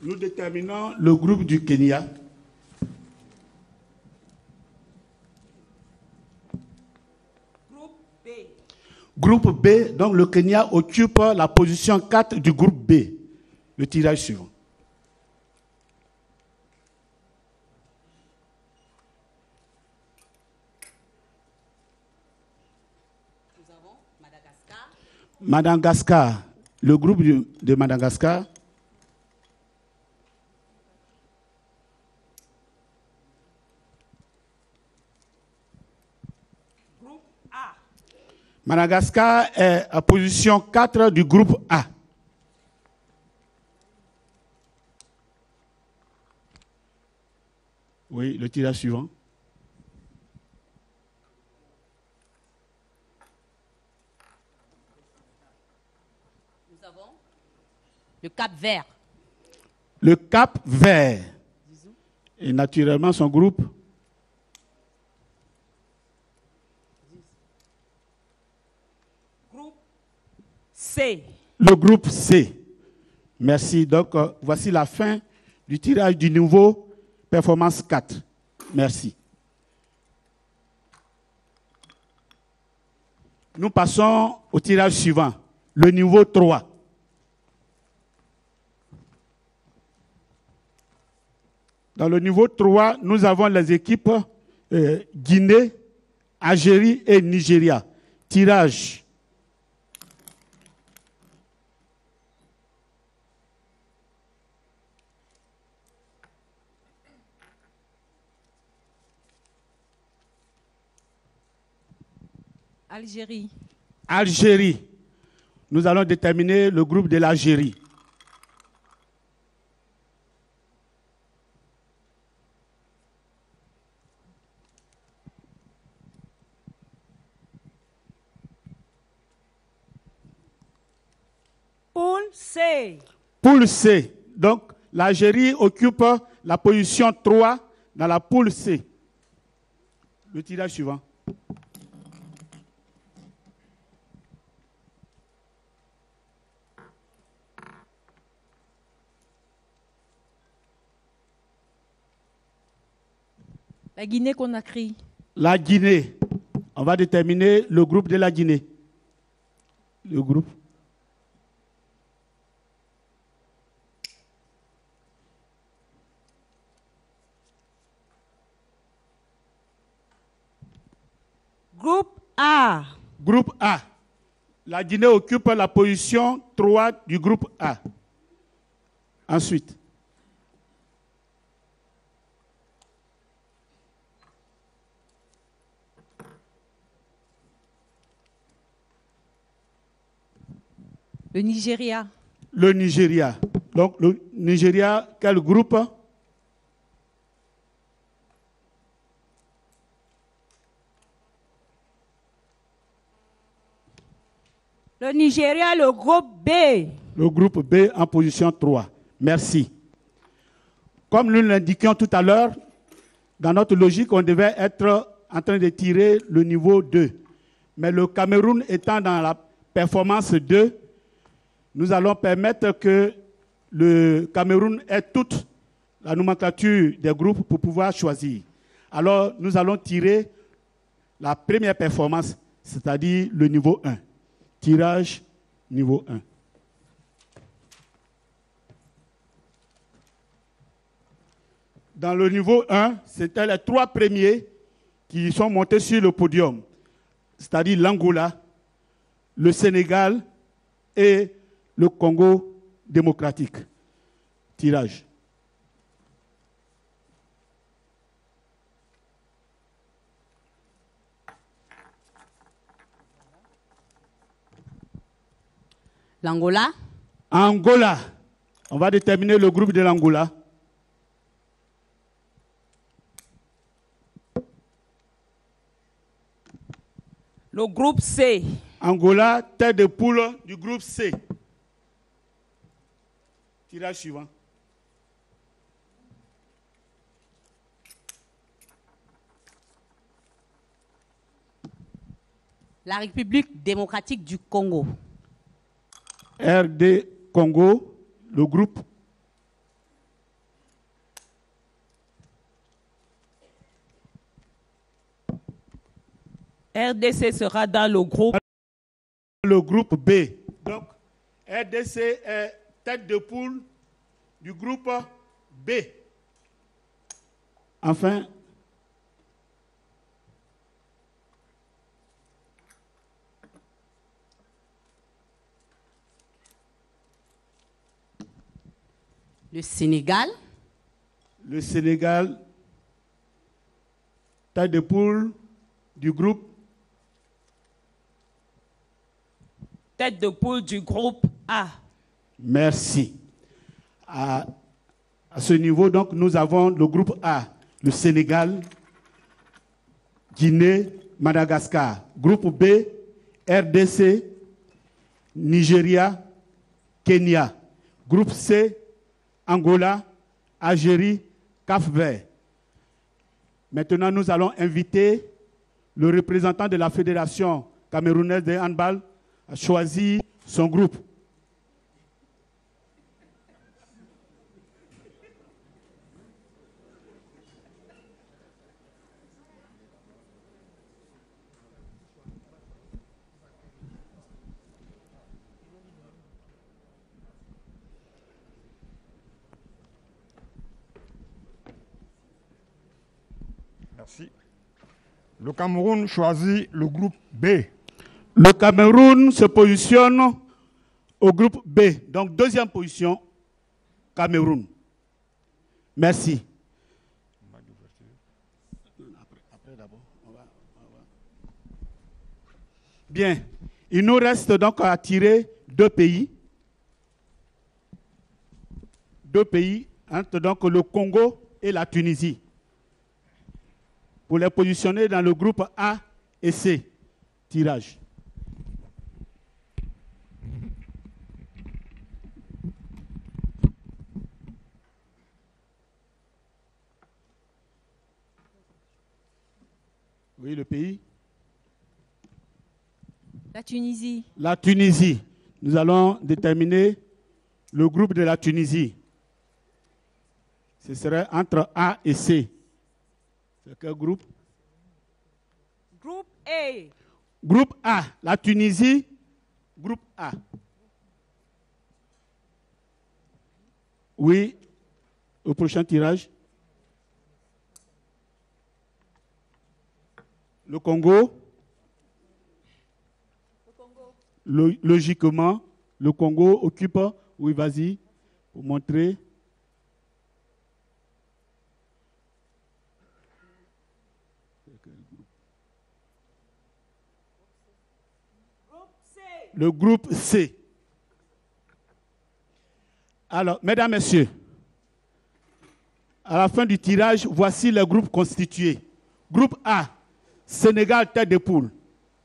Nous déterminons le groupe du Kenya. Groupe B. Groupe B, donc le Kenya occupe la position 4 du groupe B. Le tirage suivant. Nous avons Madagascar. Madagascar. Le groupe de Madagascar. Groupe A. Madagascar est à position 4 du groupe A. Oui, le tirage suivant. Nous avons le Cap-Vert. Le Cap-Vert. Et naturellement son groupe. Groupe C. Le groupe C. Merci. Donc, voici la fin du tirage du niveau Performance 4. Merci. Nous passons au tirage suivant, le niveau 3. Dans le niveau 3, nous avons les équipes Guinée, Algérie et Nigeria. Tirage. Algérie. Algérie. Nous allons déterminer le groupe de l'Algérie. Poule C. Poule C. Donc, l'Algérie occupe la position 3 dans la poule C. Le tirage suivant. La Guinée-Conakry. La Guinée. On va déterminer le groupe de la Guinée. Le groupe. Groupe A. Groupe A. La Guinée occupe la position 3 du groupe A. Ensuite. Le Nigeria. Le Nigeria. Donc, le Nigeria, quel groupe? Le Nigeria, le groupe B. Le groupe B en position 3. Merci. Comme nous l'indiquions tout à l'heure, dans notre logique, on devait être en train de tirer le niveau 2. Mais le Cameroun étant dans la performance 2, nous allons permettre que le Cameroun ait toute la nomenclature des groupes pour pouvoir choisir. Alors, nous allons tirer la première performance, c'est-à-dire le niveau 1. Tirage niveau 1. Dans le niveau 1, c'était les 3 premiers qui sont montés sur le podium, c'est-à-dire l'Angola, le Sénégal et le Congo démocratique. Tirage. L'Angola. Angola. On va déterminer le groupe de l'Angola. Le groupe C. Angola, tête de poule du groupe C. Tirage suivant. La République démocratique du Congo. RD Congo, le groupe. RDC sera dans le groupe. Le groupe B. Donc, RDC est tête de poule du groupe B. Enfin, le Sénégal. Le Sénégal, tête de poule du groupe. Tête de poule du groupe A. Merci. À ce niveau, donc, nous avons le groupe A, le Sénégal, Guinée, Madagascar. Groupe B, RDC, Nigeria, Kenya. Groupe C, Angola, Algérie, Cap-Vert. Maintenant, nous allons inviter le représentant de la Fédération camerounaise de handball à choisir son groupe. Merci. Le Cameroun choisit le groupe B. Le Cameroun se positionne au groupe B. Donc, deuxième position, Cameroun. Merci. Bien. Il nous reste donc à tirer 2 pays. 2 pays, entre donc le Congo et la Tunisie, pour les positionner dans le groupe A et C. Tirage. Oui, le pays. La Tunisie. La Tunisie. Nous allons déterminer le groupe de la Tunisie. Ce serait entre A et C. C'est quel groupe? Groupe A. Groupe A. La Tunisie. Groupe A. Oui. Au prochain tirage. Le Congo. Logiquement, le Congo occupe, oui, vas-y, pour montrer. Le groupe C. Alors, mesdames, messieurs, à la fin du tirage, voici les groupes constitués. Groupe A, Sénégal, tête de poule.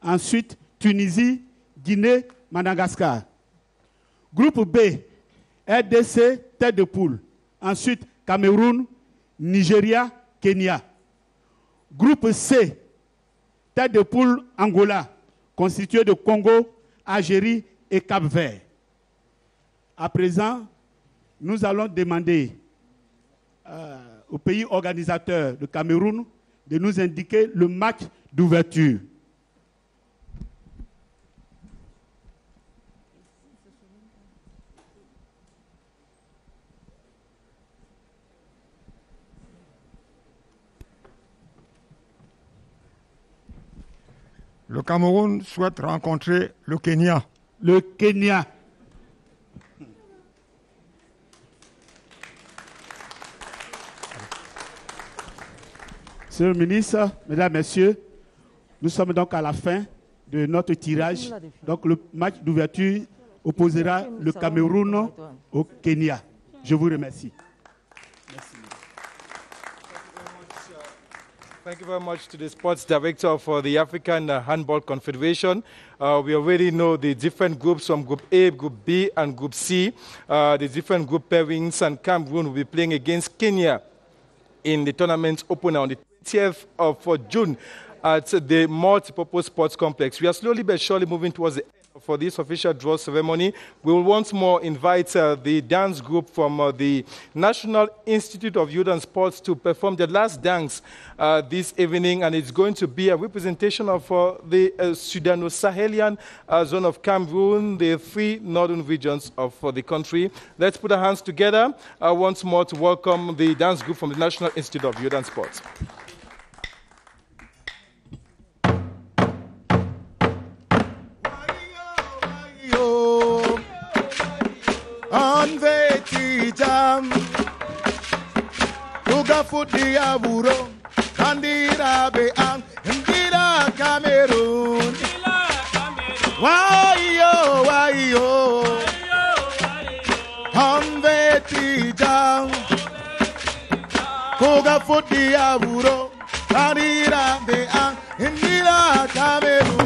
Ensuite, Tunisie, Guinée, Madagascar. Groupe B, RDC, tête de poule. Ensuite, Cameroun, Nigeria, Kenya. Groupe C, tête de poule, Angola, constitué de Congo, Algérie et Cap-Vert. À présent, nous allons demander au pays organisateur de Cameroun de nous indiquer le match d'ouverture. Le Cameroun souhaite rencontrer le Kenya. Le Kenya. Monsieur le ministre, mesdames, messieurs, nous sommes donc à la fin de notre tirage. Donc le match d'ouverture opposera le Cameroun au Kenya. Je vous remercie. Thank you very much to the sports director for the African Handball Confederation. We already know the different groups from Group A, Group B, and Group C. The different group pairings, and Cameroon will be playing against Kenya in the tournament opener on the 20th of June at the Multipurpose Sports Complex. We are slowly but surely moving towards the end for this official draw ceremony. We will once more invite the dance group from the National Institute of Youth and Sports to perform their last dance this evening, and it's going to be a representation of the Sudano-Sahelian zone of Cameroon, the three northern regions of the country. Let's put our hands together once more to welcome the dance group from the National Institute of Youth and Sports. Jam Uga futi aburo Kandira be ang Ndira Cameroon Why yo Hanveti jam Uga futi aburo Kandira be ang Ndira Cameroon.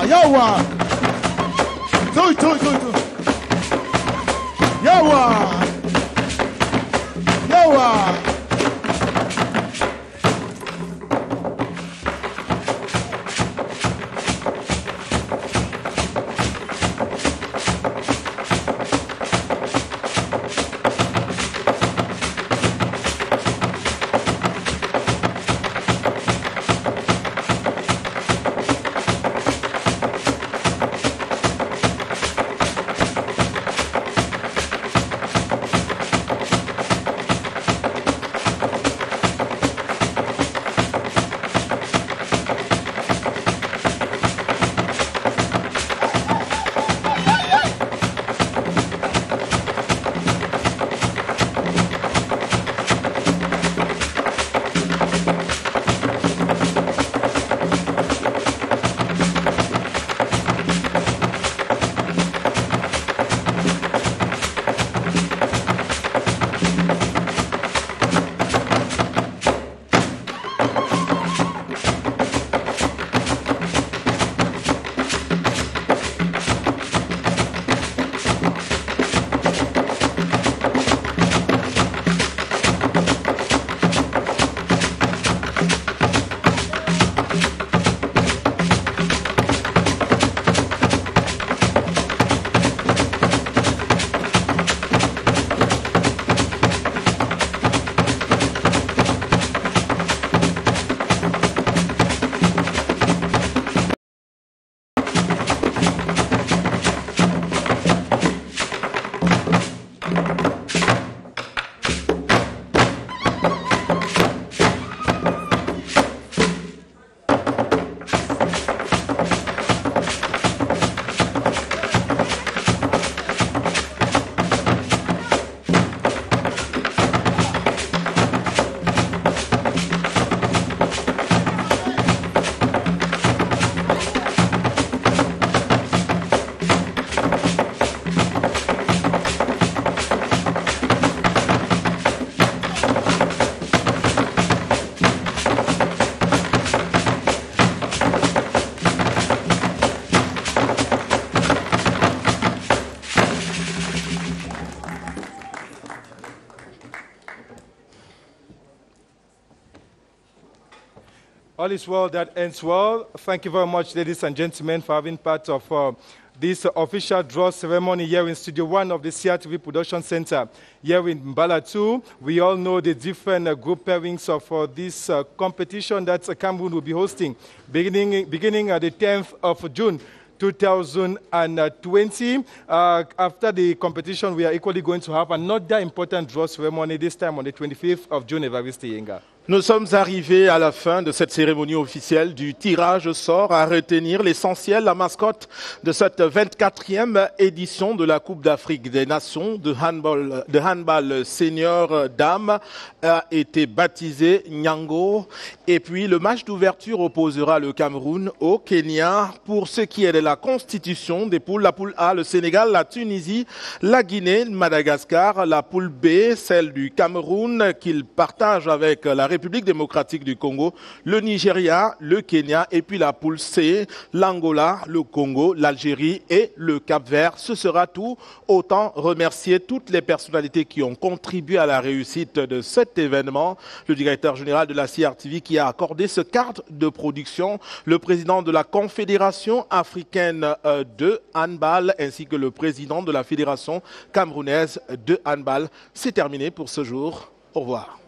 Yawa. Toi. Yawa. All is well that ends well. Thank you very much, ladies and gentlemen, for having part of this official draw ceremony here in Studio 1 of the CRTV Production Center here in Mbala 2. We all know the different group pairings of this competition that Cameroon will be hosting beginning at the 10th of June. 2020. After the competition, we are equally going to have another important draw ceremony, this time on the 25th of June, Evariste Yenga. Nous sommes arrivés à la fin de cette cérémonie officielle du tirage au sort. À retenir l'essentiel, la mascotte de cette 24e édition de la Coupe d'Afrique des Nations de handball senior dames a été baptisée Nyango. Et puis le match d'ouverture opposera le Cameroun au Kenya. Pour ce qui est de la constitution des poules, la poule A, le Sénégal, la Tunisie, la Guinée, Madagascar, la poule B, celle du Cameroun qu'il partage avec la République démocratique du Congo, le Nigeria, le Kenya et puis la poule C, l'Angola, le Congo, l'Algérie et le Cap-Vert. Ce sera tout. Autant remercier toutes les personnalités qui ont contribué à la réussite de cet événement. Le directeur général de la CRTV qui a accordé ce cadre de production, le président de la Confédération africaine de handball ainsi que le président de la Fédération camerounaise de handball. C'est terminé pour ce jour. Au revoir.